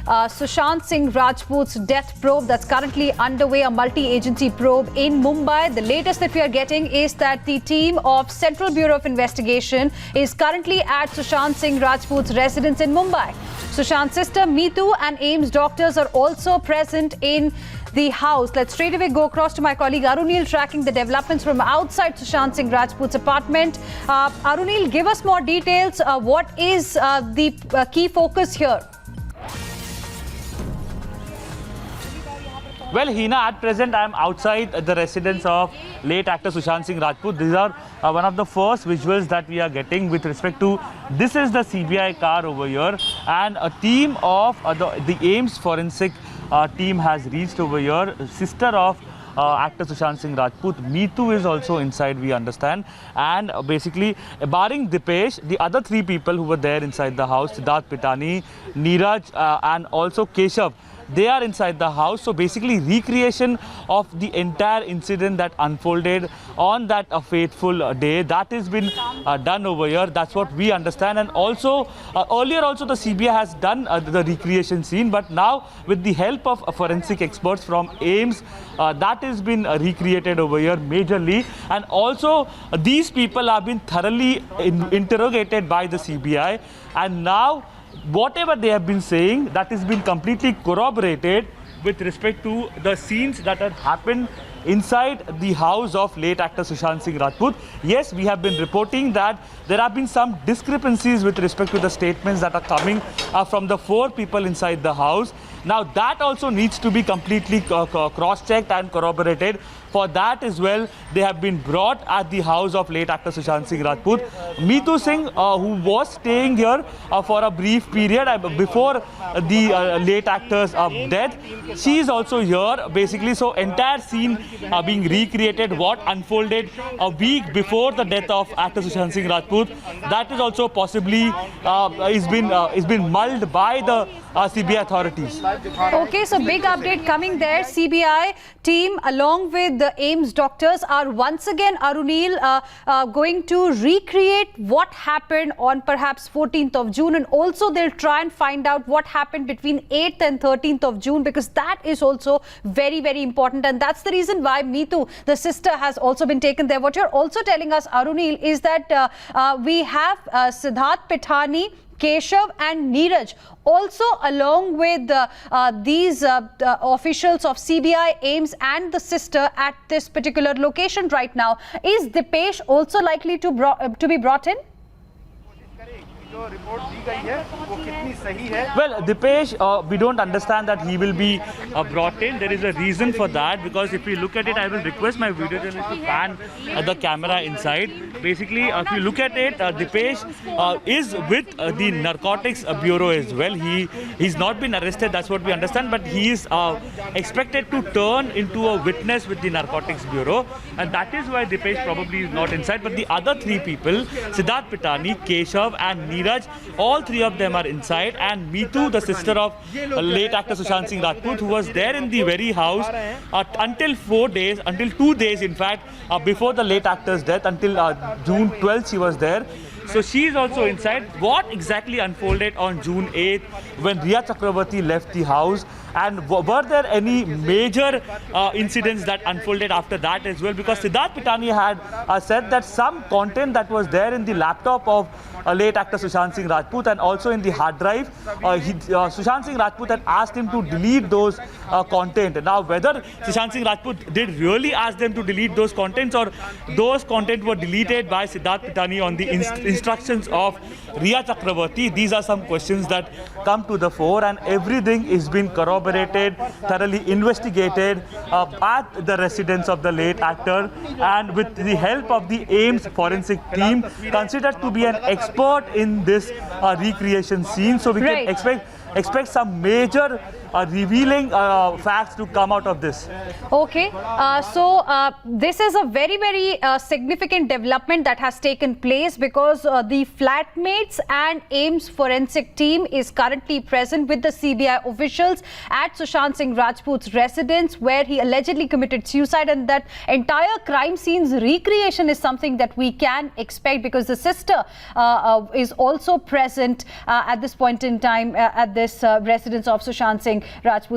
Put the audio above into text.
Sushant Singh Rajput's death probe that's currently underway, a multi-agency probe in Mumbai. The latest that we are getting is that the team of Central Bureau of Investigation is currently at Sushant Singh Rajput's residence in Mumbai. Sushant's sister Meetu and AIIMS doctors are also present in the house. Let's straight away go across to my colleague Arunil, tracking the developments from outside Sushant Singh Rajput's apartment. Arunil, give us more details. What is the key focus here? Well, Hina, at present I am outside the residence of late actor Sushant Singh Rajput. These are one of the first visuals that we are getting with respect to, this is the CBI car over here, and a team of the AIIMS forensic team has reached over here. Sister of actor Sushant Singh Rajput, Meetu, is also inside, we understand. And basically, barring Dipesh, the other three people who were there inside the house, Siddharth Pitani, Neeraj and also Keshav, they are inside the house. So basically recreation of the entire incident that unfolded on that fateful day, that has been done over here. That's what we understand. And also earlier also the CBI has done the recreation scene, but now with the help of forensic experts from AIIMS, that has been recreated over here majorly. And also these people have been thoroughly interrogated by the CBI, and now whatever they have been saying, that has been completely corroborated with respect to the scenes that had happened inside the house of late actor Sushant Singh Rajput. Yes, we have been reporting that there have been some discrepancies with respect to the statements that are coming from the four people inside the house. Now that also needs to be completely cross-checked and corroborated. For that as well, they have been brought at the house of late actor Sushant Singh Rajput. Meetu Singh, who was staying here for a brief period before the late actor's death, she is also here basically. So entire scene being recreated, what unfolded a week before the death of actor Sushant Singh Rajput, that is also possibly is been mulled by the CBI authorities. Okay, so big update coming there. CBI team along with the AIIMS doctors are once again, Arunil, going to recreate what happened on perhaps 14th of June, and also they'll try and find out what happened between 8th and 13th of June, because that is also very, very important. And that's the reason why Meetu, the sister, has also been taken there. What you're also telling us, Arunil, is that we have Siddharth Pitani, Keshav and Neeraj also along with these officials of CBI, AIIMS and the sister at this particular location right now. Is Dipesh also likely to be brought in? Well, Dipesh, we don't understand that he will be brought in. There is a reason for that, because if we look at it, I will request my video journalist to pan the camera inside. Basically, if you look at it, Dipesh is with the Narcotics Bureau as well. He's not been arrested, that's what we understand, but he is expected to turn into a witness with the Narcotics Bureau, and that is why Dipesh probably is not inside. But the other three people, Siddharth Pitani, Keshav and Neeraj, all three of them are inside. And Meetu, the sister of late actor Sushant Singh Rajput, who was there in the very house until 2 days in fact, before the late actor's death, until June 12th she was there. So she is also inside. What exactly unfolded on June 8th when Riya Chakravarti left the house, and were there any major incidents that unfolded after that as well? Because Siddharth Pitani had said that some content that was there in the laptop of late actor Sushant Singh Rajput and also in the hard drive, Sushant Singh Rajput had asked him to delete those content. Now whether Sushant Singh Rajput did really ask them to delete those contents, or those content were deleted by Siddharth Pitani on the instructions of Riya Chakravarti, these are some questions that come to the fore, and everything is being corroborated, thoroughly investigated at the residence of the late actor, and with the help of the AIIMS forensic team, considered to be an expert in this recreation scene. So we can expect some major revealing facts to come out of this. Okay, so this is a very, very significant development that has taken place because the flatmates and AIMS forensic team is currently present with the CBI officials at Sushant Singh Rajput's residence, where he allegedly committed suicide, and that entire crime scene's recreation is something that we can expect because the sister is also present at this point in time at this residence of Sushant Singh Rajput.